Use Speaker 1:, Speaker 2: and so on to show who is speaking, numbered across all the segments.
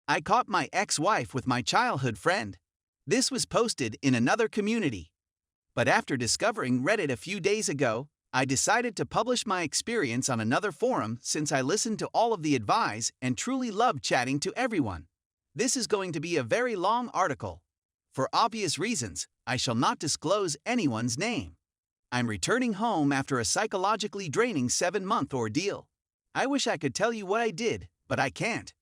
Speaker 1: I caught my ex-wife with my childhood friend. This was posted in another community. But after discovering Reddit a few days ago, I decided to publish my experience on another forum since I listened to all of the advice and truly love chatting to everyone. This is going to be a very long article. For obvious reasons, I shall not disclose anyone's name. I'm returning home after a psychologically draining 7-month ordeal. I wish I could tell you what I did, but I can't.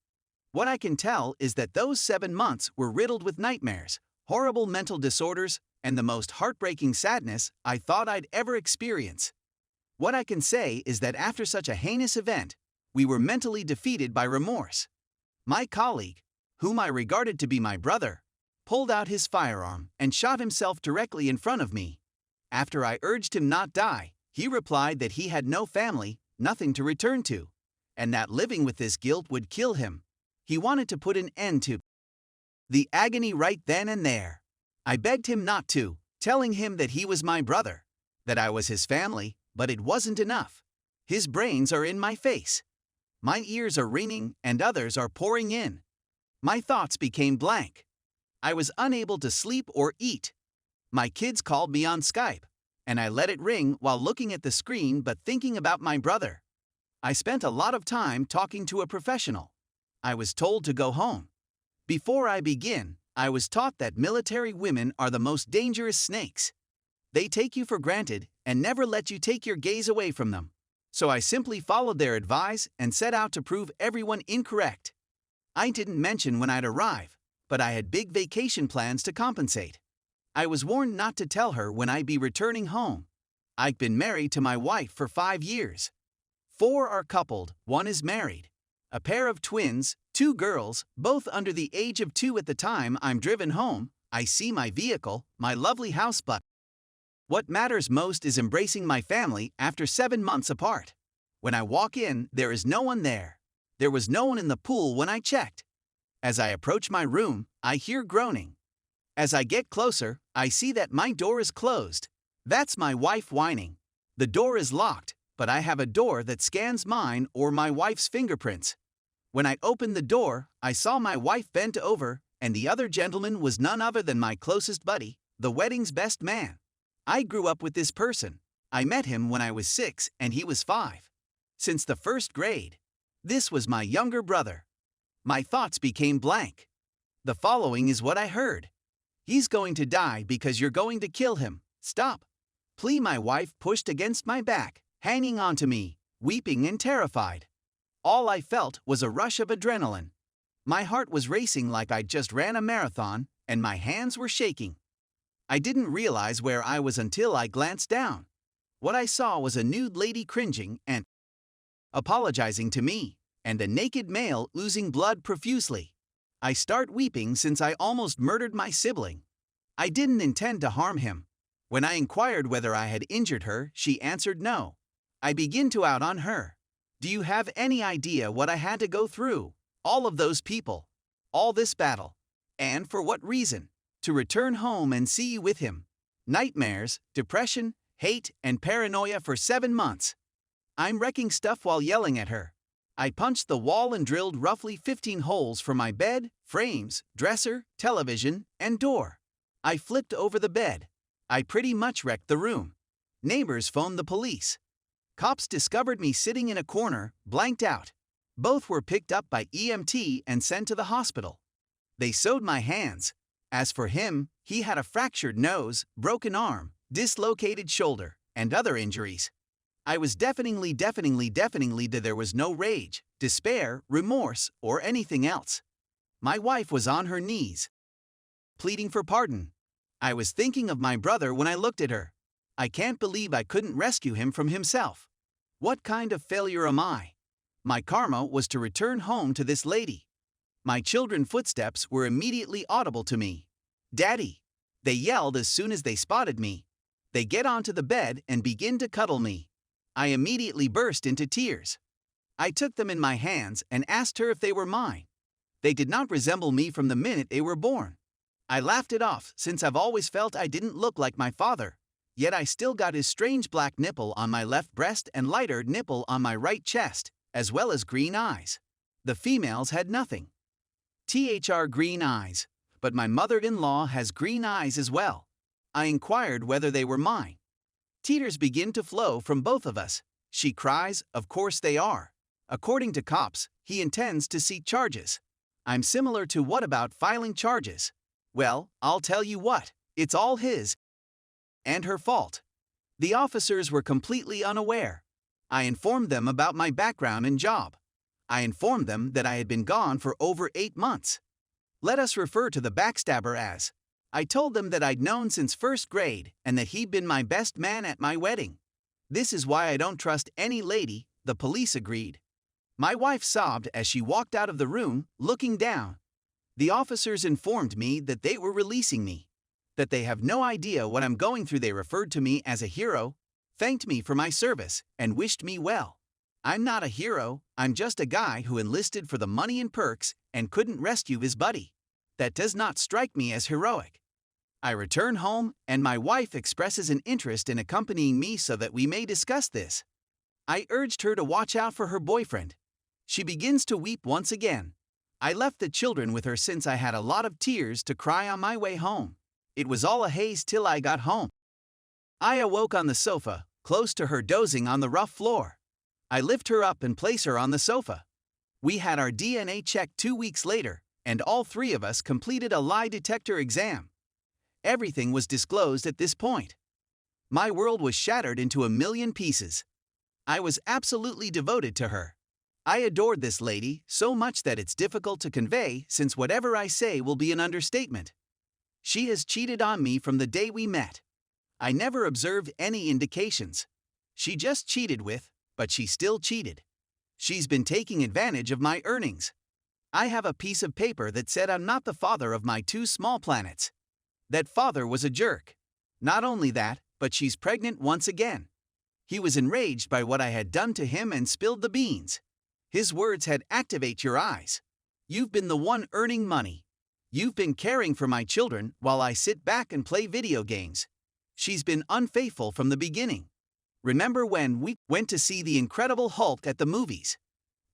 Speaker 1: What I can tell is that those 7 months were riddled with nightmares, horrible mental disorders, and the most heartbreaking sadness I thought I'd ever experience. What I can say is that after such a heinous event, we were mentally defeated by remorse. My colleague, whom I regarded to be my brother, pulled out his firearm and shot himself directly in front of me. After I urged him not die, he replied that he had no family, nothing to return to, and that living with this guilt would kill him. He wanted to put an end to the agony right then and there. I begged him not to, telling him that he was my brother, that I was his family, but it wasn't enough. His brains are in my face. My ears are ringing and others are pouring in. My thoughts became blank. I was unable to sleep or eat. My kids called me on Skype, and I let it ring while looking at the screen but thinking about my brother. I spent a lot of time talking to a professional. I was told to go home. Before I begin, I was taught that military women are the most dangerous snakes. They take you for granted and never let you take your gaze away from them. So I simply followed their advice and set out to prove everyone incorrect. I didn't mention when I'd arrive, but I had big vacation plans to compensate. I was warned not to tell her when I'd be returning home. I've been married to my wife for 5 years. 4 are coupled, 1 is married. A pair of twins, 2 girls, both under the age of 2 at the time I'm driven home. I see my vehicle, my lovely house, but what matters most is embracing my family after 7 months apart. When I walk in, there is no one there. There was no one in the pool when I checked. As I approach my room, I hear groaning. As I get closer, I see that my door is closed. That's my wife whining. The door is locked, but I have a door that scans mine or my wife's fingerprints. When I opened the door, I saw my wife bent over, and the other gentleman was none other than my closest buddy, the wedding's best man. I grew up with this person. I met him when I was 6 and he was 5. Since the 1st grade. This was my younger brother. My thoughts became blank. The following is what I heard. He's going to die because you're going to kill him. Stop. Plea. My wife pushed against my back, hanging onto me, weeping and terrified. All I felt was a rush of adrenaline. My heart was racing like I'd just ran a marathon, and my hands were shaking. I didn't realize where I was until I glanced down. What I saw was a nude lady cringing and apologizing to me, and a naked male oozing blood profusely. I start weeping since I almost murdered my sibling. I didn't intend to harm him. When I inquired whether I had injured her, she answered no. I begin to out on her. Do you have any idea what I had to go through? All of those people. All this battle. And for what reason? To return home and see you with him. Nightmares, depression, hate, and paranoia for 7 months. I'm wrecking stuff while yelling at her. I punched the wall and drilled roughly 15 holes for my bed, frames, dresser, television, and door. I flipped over the bed. I pretty much wrecked the room. Neighbors phoned the police. Cops discovered me sitting in a corner, blanked out. Both were picked up by EMT and sent to the hospital. They sewed my hands. As for him, he had a fractured nose, broken arm, dislocated shoulder, and other injuries. I was deafeningly there was no rage, despair, remorse, or anything else. My wife was on her knees, pleading for pardon. I was thinking of my brother when I looked at her. I can't believe I couldn't rescue him from himself. What kind of failure am I? My karma was to return home to this lady. My children's footsteps were immediately audible to me. Daddy! They yelled as soon as they spotted me. They get onto the bed and begin to cuddle me. I immediately burst into tears. I took them in my hands and asked her if they were mine. They did not resemble me from the minute they were born. I laughed it off since I've always felt I didn't look like my father, yet I still got his strange black nipple on my left breast and lighter nipple on my right chest, as well as green eyes. The females had nothing. green eyes, but my mother-in-law has green eyes as well. I inquired whether they were mine. Tears begin to flow from both of us. She cries, of course they are. According to cops, he intends to seek charges. I'm similar to what about filing charges? Well, I'll tell you what, it's all his and her fault. The officers were completely unaware. I informed them about my background and job. I informed them that I had been gone for over 8 months. Let us refer to the backstabber as. I told them that I'd known since first grade and that he'd been my best man at my wedding. This is why I don't trust any lady, the police agreed. My wife sobbed as she walked out of the room, looking down. The officers informed me that they were releasing me, that they have no idea what I'm going through. They referred to me as a hero, thanked me for my service, and wished me well. I'm not a hero, I'm just a guy who enlisted for the money and perks and couldn't rescue his buddy. That does not strike me as heroic. I return home and my wife expresses an interest in accompanying me so that we may discuss this. I urged her to watch out for her boyfriend. She begins to weep once again. I left the children with her since I had a lot of tears to cry on my way home. It was all a haze till I got home. I awoke on the sofa, close to her dozing on the rough floor. I lift her up and place her on the sofa. We had our DNA checked 2 weeks later, and all 3 of us completed a lie detector exam. Everything was disclosed at this point. My world was shattered into a million pieces. I was absolutely devoted to her. I adored this lady so much that it's difficult to convey, since whatever I say will be an understatement. She has cheated on me from the day we met. I never observed any indications. She just cheated but she still cheated. She's been taking advantage of my earnings. I have a piece of paper that said I'm not the father of my 2 small planets. That father was a jerk. Not only that, but she's pregnant once again. He was enraged by what I had done to him and spilled the beans. His words had "Activate your eyes. You've been the one earning money. You've been caring for my children while I sit back and play video games. She's been unfaithful from the beginning. Remember when we went to see The Incredible Hulk at the movies?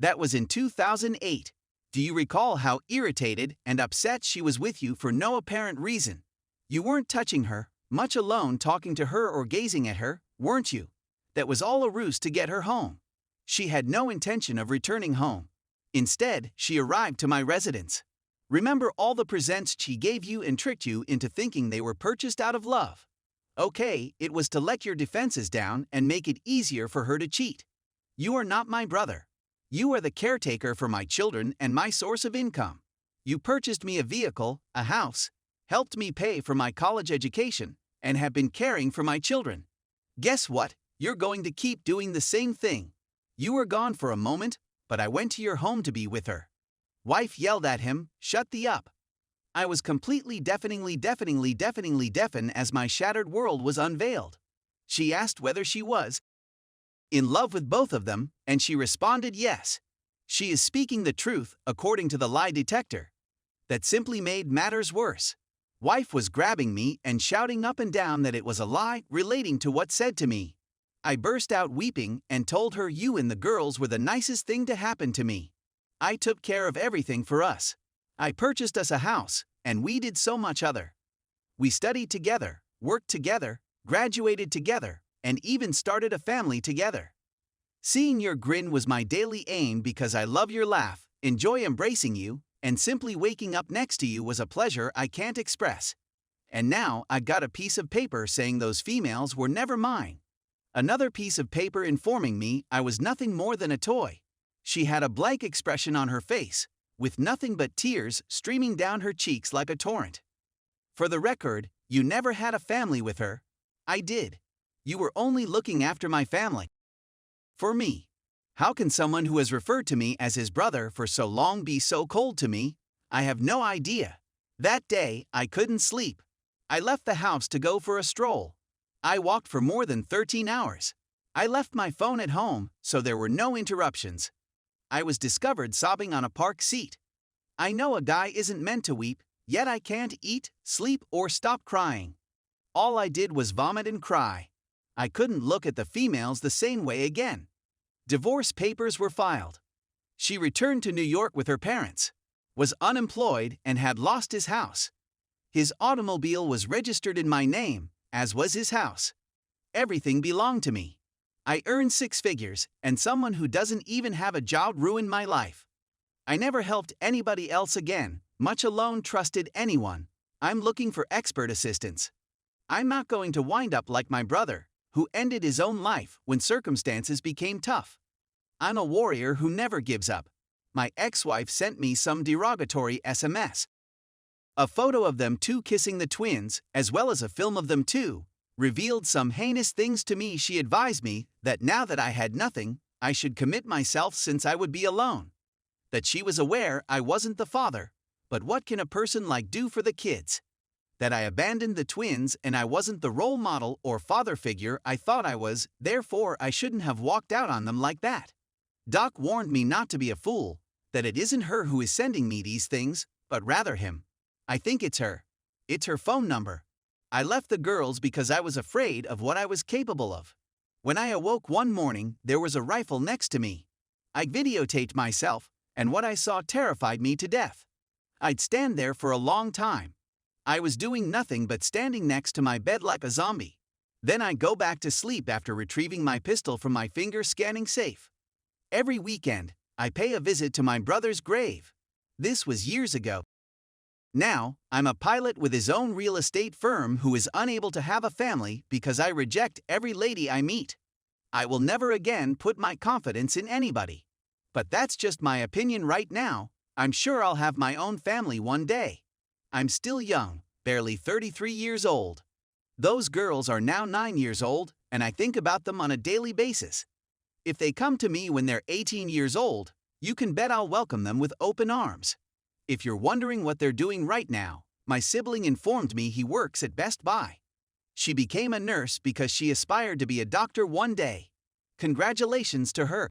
Speaker 1: That was in 2008. Do you recall how irritated and upset she was with you for no apparent reason? You weren't touching her, much alone talking to her or gazing at her, weren't you? That was all a ruse to get her home. She had no intention of returning home. Instead, she arrived to my residence. Remember all the presents she gave you and tricked you into thinking they were purchased out of love. Okay, it was to let your defenses down and make it easier for her to cheat. You are not my brother. You are the caretaker for my children and my source of income. You purchased me a vehicle, a house, helped me pay for my college education, and have been caring for my children. Guess what? You're going to keep doing the same thing. You were gone for a moment, but I went to your home to be with her. Wife yelled at him, "Shut the up." I was completely deafeningly deafen as my shattered world was unveiled. She asked whether she was in love with both of them, and she responded yes. She is speaking the truth, according to the lie detector. That simply made matters worse. Wife was grabbing me and shouting up and down that it was a lie relating to what said to me. I burst out weeping and told her you and the girls were the nicest thing to happen to me. I took care of everything for us. I purchased us a house, and we did so much other. We studied together, worked together, graduated together, and even started a family together. Seeing your grin was my daily aim because I love your laugh, enjoy embracing you, and simply waking up next to you was a pleasure I can't express. And now I got a piece of paper saying those females were never mine. Another piece of paper informing me I was nothing more than a toy. She had a blank expression on her face, with nothing but tears streaming down her cheeks like a torrent. For the record, you never had a family with her. I did. You were only looking after my family. For me. How can someone who has referred to me as his brother for so long be so cold to me? I have no idea. That day, I couldn't sleep. I left the house to go for a stroll. I walked for more than 13 hours. I left my phone at home, so there were no interruptions. I was discovered sobbing on a park seat. I know a guy isn't meant to weep, yet I can't eat, sleep, or stop crying. All I did was vomit and cry. I couldn't look at the females the same way again. Divorce papers were filed. She returned to New York with her parents. was unemployed and had lost his house. His automobile was registered in my name, as was his house. Everything belonged to me. I earned 6 figures, and someone who doesn't even have a job ruined my life. I never helped anybody else again, much alone trusted anyone. I'm looking for expert assistance. I'm not going to wind up like my brother, who ended his own life when circumstances became tough. I'm a warrior who never gives up. My ex-wife sent me some derogatory SMS. A photo of them two kissing the twins, as well as a film of them two, revealed some heinous things to me. She advised me that now that I had nothing, I should commit myself since I would be alone. That she was aware I wasn't the father, but what can a person like do for the kids? That I abandoned the twins and I wasn't the role model or father figure I thought I was, therefore I shouldn't have walked out on them like that. Doc warned me not to be a fool, that it isn't her who is sending me these things, but rather him. I think it's her. It's her phone number. I left the girls because I was afraid of what I was capable of. When I awoke one morning, there was a rifle next to me. I videotaped myself, and what I saw terrified me to death. I'd stand there for a long time. I was doing nothing but standing next to my bed like a zombie. Then I'd go back to sleep after retrieving my pistol from my finger scanning safe. Every weekend, I pay a visit to my brother's grave. This was years ago. Now, I'm a pilot with his own real estate firm who is unable to have a family because I reject every lady I meet. I will never again put my confidence in anybody. But that's just my opinion right now. I'm sure I'll have my own family one day. I'm still young, barely 33 years old. Those girls are now 9 years old, and I think about them on a daily basis. If they come to me when they're 18 years old, you can bet I'll welcome them with open arms. If you're wondering what they're doing right now, my sibling informed me he works at Best Buy. She became a nurse because she aspired to be a doctor one day. Congratulations to her.